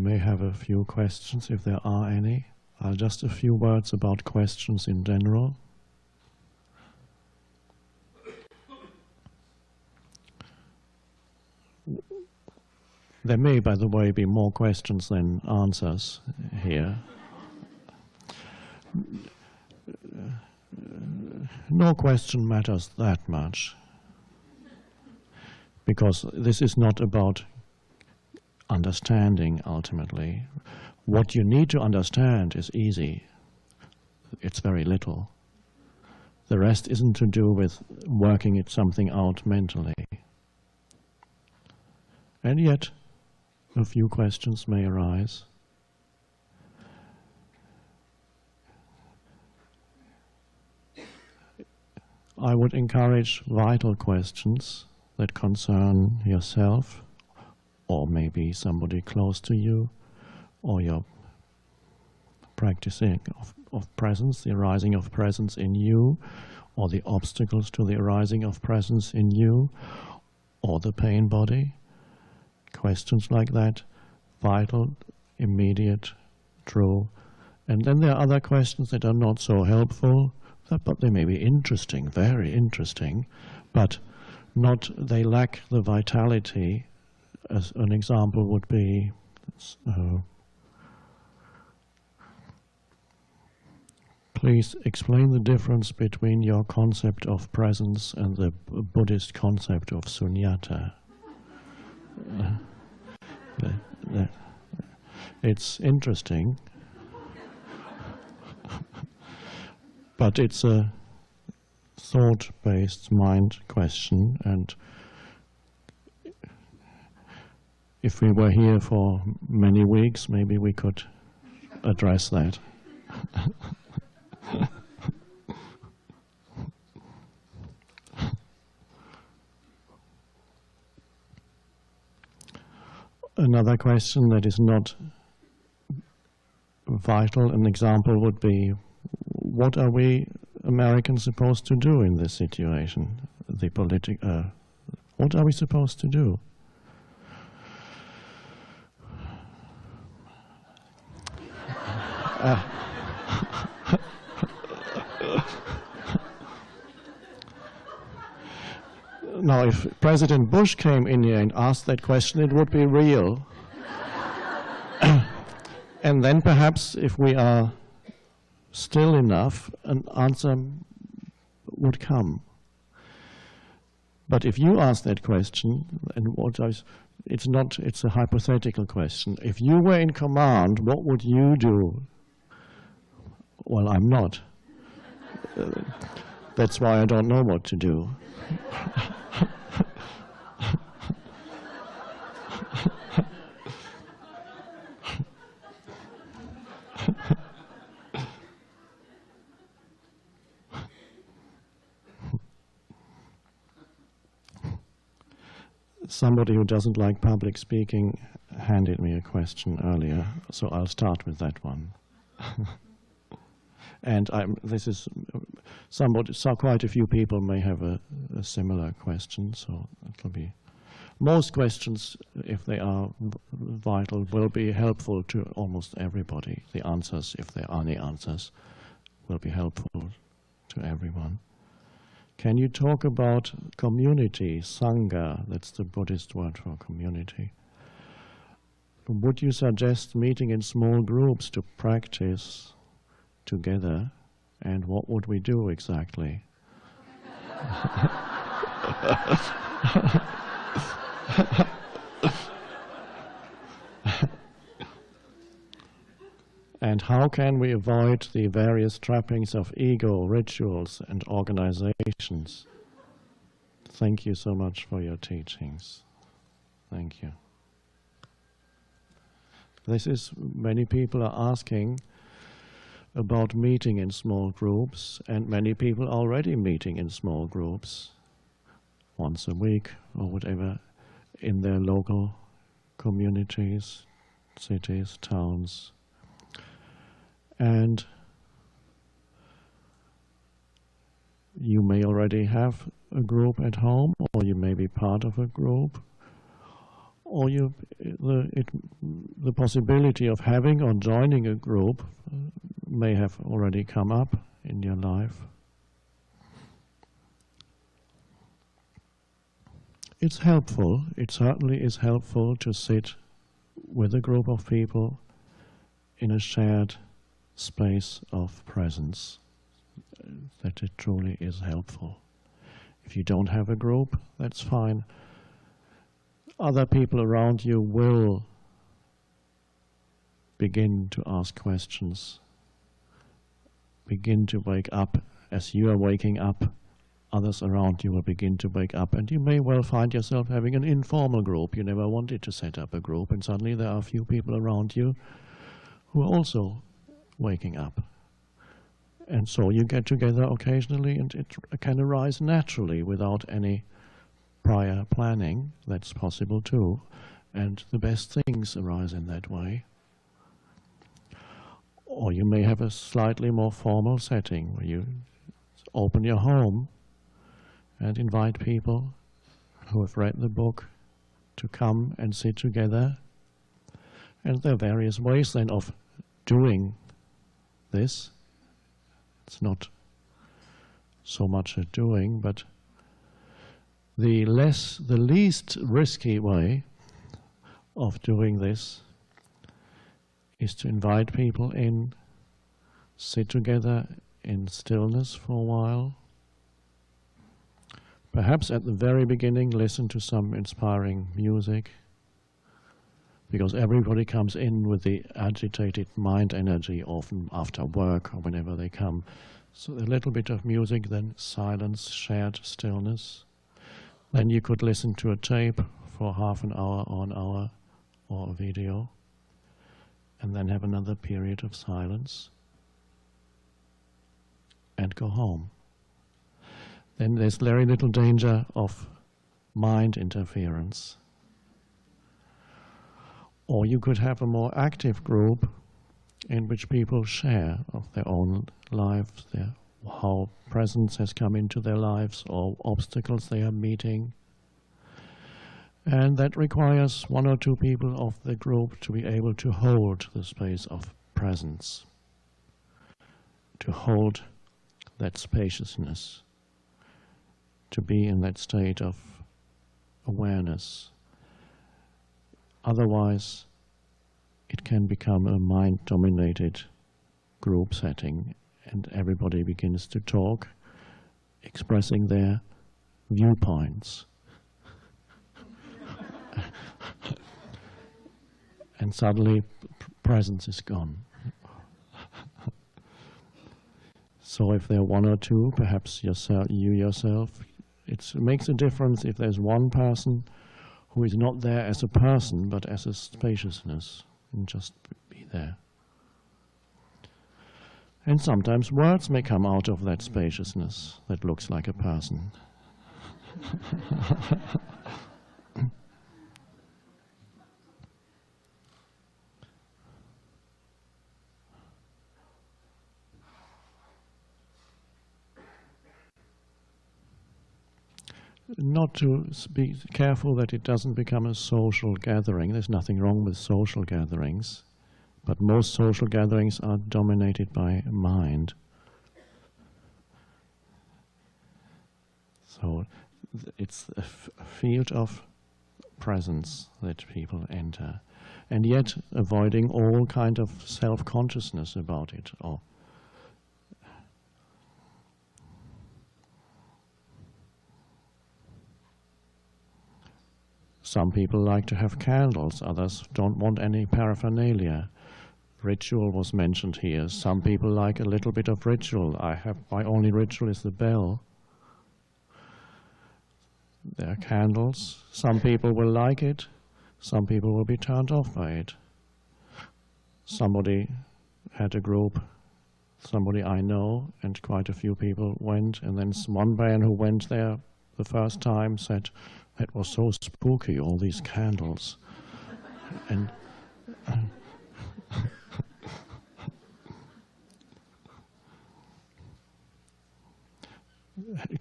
may have a few questions if there are any. Just a few words about questions in general. There may, by the way, be more questions than answers here. No question matters that much, because this is not about understanding ultimately. What you need to understand is easy. It's very little. The rest isn't to do with working something out mentally. And yet, a few questions may arise. I would encourage vital questions that concern yourself, or maybe somebody close to you, or your practicing of presence, the arising of presence in you, or the obstacles to the arising of presence in you, or the pain body. Questions like that, vital, immediate, true. And then there are other questions that are not so helpful, but they may be interesting, very interesting, but not, they lack the vitality. As an example would be, please explain the difference between your concept of presence and the Buddhist concept of sunyata. It's interesting, but it's a thought-based mind question, and if we were here for many weeks, maybe we could address that. Another question that is not vital, an example would be, what are we Americans supposed to do in this situation? What are we supposed to do? Now, if President Bush came in here and asked that question, it would be real. And then perhaps, if we are still enough, an answer would come. But if you ask that question, and it's a hypothetical question. If you were in command, what would you do? Well, I'm not. That's why I don't know what to do. Somebody who doesn't like public speaking handed me a question earlier, so I'll start with that one. And this is somebody, so quite a few people may have a similar question, so it'll be. Most questions, if they are vital, will be helpful to almost everybody. The answers, if there are any answers, will be helpful to everyone. Can you talk about community, sangha? That's the Buddhist word for community. Would you suggest meeting in small groups to practice together? And what would we do exactly? And how can we avoid the various trappings of ego, rituals, and organizations? Thank you so much for your teachings. Thank you. Many people are asking about meeting in small groups, and many people are already meeting in small groups once a week or whatever in their local communities, cities, towns. And you may already have a group at home, or you may be part of a group, or the possibility of having or joining a group may have already come up in your life. It's helpful, it certainly is helpful to sit with a group of people in a shared space of presence. That it truly is helpful. If you don't have a group, that's fine. Other people around you will begin to ask questions, begin to wake up. As you are waking up, others around you will begin to wake up, and you may well find yourself having an informal group. You never wanted to set up a group, and suddenly there are a few people around you who are also waking up. And so you get together occasionally, and it can arise naturally without any prior planning. That's possible too. And the best things arise in that way. Or you may have a slightly more formal setting where you open your home and invite people who have read the book to come and sit together. And there are various ways then of doing this. It's not so much a doing, but the least risky way of doing this is to invite people in, sit together in stillness for a while. Perhaps at the very beginning listen to some inspiring music, because everybody comes in with the agitated mind energy often after work or whenever they come. So a little bit of music, then silence, shared stillness. Then you could listen to a tape for half an hour or an hour, or a video, and then have another period of silence and go home. Then there's very little danger of mind interference. Or you could have a more active group in which people share of their own lives, how presence has come into their lives or obstacles they are meeting. And that requires one or two people of the group to be able to hold the space of presence, to hold that spaciousness, to be in that state of awareness. Otherwise, it can become a mind-dominated group setting, and everybody begins to talk, expressing their viewpoints. And suddenly, presence is gone. So if there are one or two, perhaps you yourself, it makes a difference if there's one person who is not there as a person, but as a spaciousness, and just be there. And sometimes words may come out of that spaciousness that looks like a person. Not to be careful that it doesn't become a social gathering. There's nothing wrong with social gatherings, but most social gatherings are dominated by mind. So it's a field of presence that people enter, and yet avoiding all kind of self-consciousness about it. Or some people like to have candles, others don't want any paraphernalia. Ritual was mentioned here. Some people like a little bit of ritual. My only ritual is the bell. There are candles. Some people will like it. Some people will be turned off by it. Somebody had a group, somebody I know, and quite a few people went, and then one man who went there the first time said, "That was so spooky, all these candles." And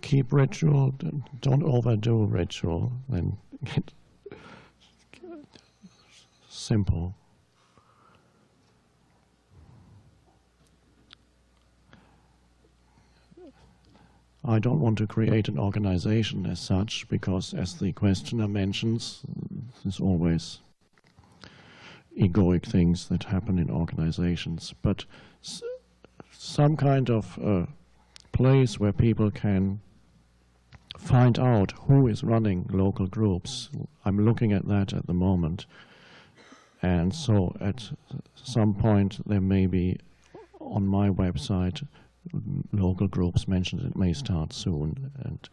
keep ritual, don't overdo ritual, then simple. I don't want to create an organization as such, because as the questioner mentions, there's always egoic things that happen in organizations, but some kind of place where people can find out who is running local groups. I'm looking at that at the moment, and so at some point there may be on my website local groups mentioned. It may start soon, and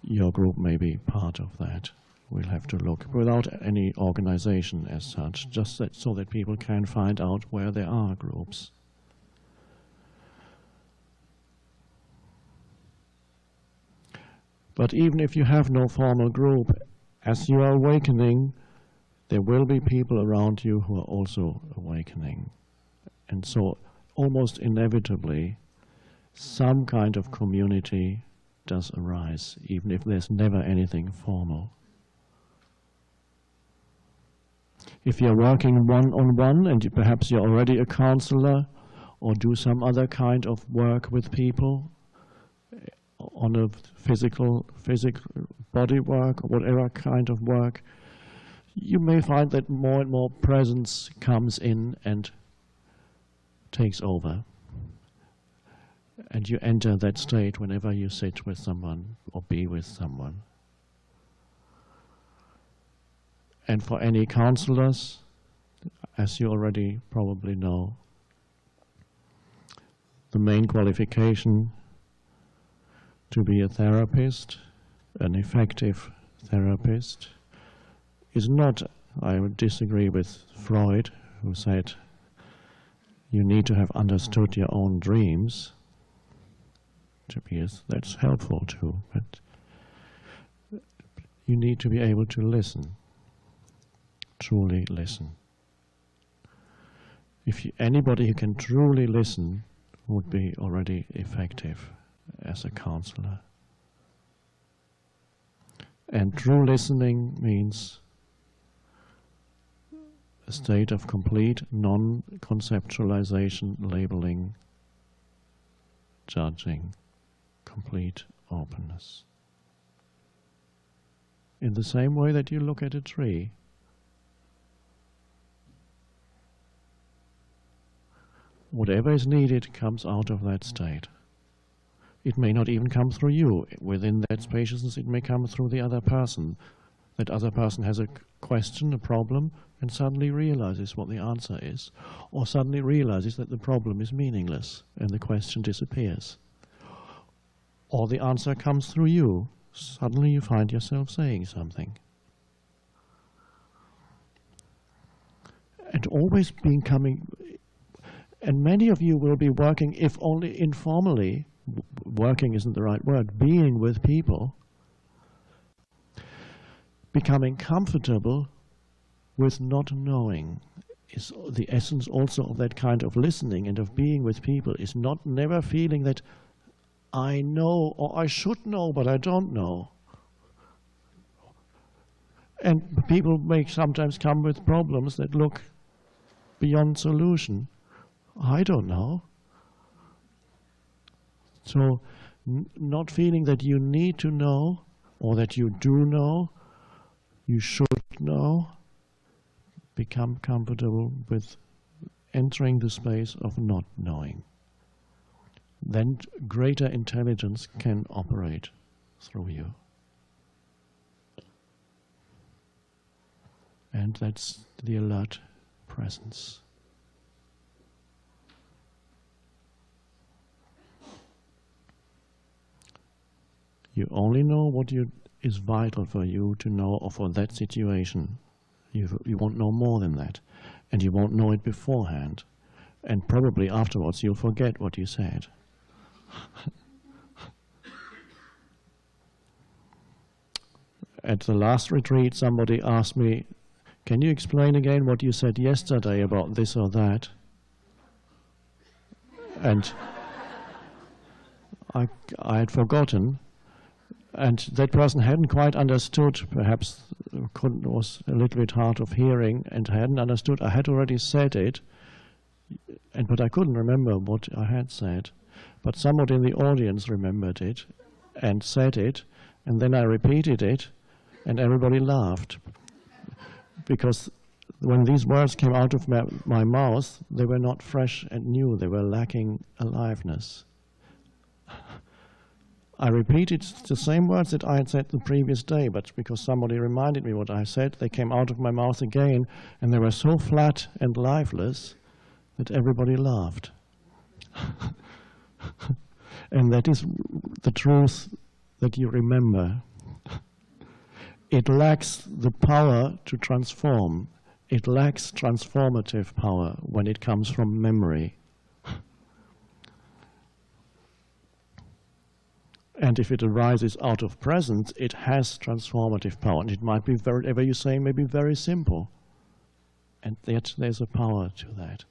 your group may be part of that. We'll have to look without any organization as such, just that so that people can find out where there are groups. But even if you have no formal group, as you are awakening, there will be people around you who are also awakening. And so almost inevitably, some kind of community does arise, even if there's never anything formal. If you're working one-on-one, and perhaps you're already a counselor, or do some other kind of work with people, on a physical body work, or whatever kind of work, you may find that more and more presence comes in and takes over. And you enter that state whenever you sit with someone or be with someone. And for any counselors, as you already probably know, the main qualification to be a therapist, an effective therapist, is not, I would disagree with Freud, who said, you need to have understood your own dreams. That's helpful too, but you need to be able to listen, truly listen. Anybody who can truly listen would be already effective as a counselor. And true listening means a state of complete non-conceptualization, labeling, judging, complete openness. In the same way that you look at a tree, whatever is needed comes out of that state. It may not even come through you. Within that spaciousness, it may come through the other person. That other person has a question, a problem, and suddenly realizes what the answer is, or suddenly realizes that the problem is meaningless and the question disappears. Or the answer comes through you. Suddenly you find yourself saying something. And always coming, and many of you will be working, if only informally, working isn't the right word, being with people, becoming comfortable with not knowing. Is the essence also of that kind of listening and of being with people, is never feeling that I know or I should know but I don't know. And people may sometimes come with problems that look beyond solution. I don't know. So not feeling that you need to know or that you do know, you should know. Become comfortable with entering the space of not knowing. Then greater intelligence can operate through you. And that's the alert presence. You only know what is vital for you to know, or for that situation. You won't know more than that. And you won't know it beforehand. And probably afterwards you'll forget what you said. At the last retreat, somebody asked me, can you explain again what you said yesterday about this or that? And I had forgotten. And that person hadn't quite understood, perhaps was a little bit hard of hearing and hadn't understood. I had already said it, but I couldn't remember what I had said. But somebody in the audience remembered it and said it, and then I repeated it, and everybody laughed. Because when these words came out of my mouth, they were not fresh and new, they were lacking aliveness. I repeated the same words that I had said the previous day, but because somebody reminded me what I said, they came out of my mouth again, and they were so flat and lifeless that everybody laughed. And that is the truth that you remember. It lacks the power to transform. It lacks transformative power when it comes from memory. And if it arises out of presence, it has transformative power. And it might be, whatever you say, may be very simple. And yet there's a power to that.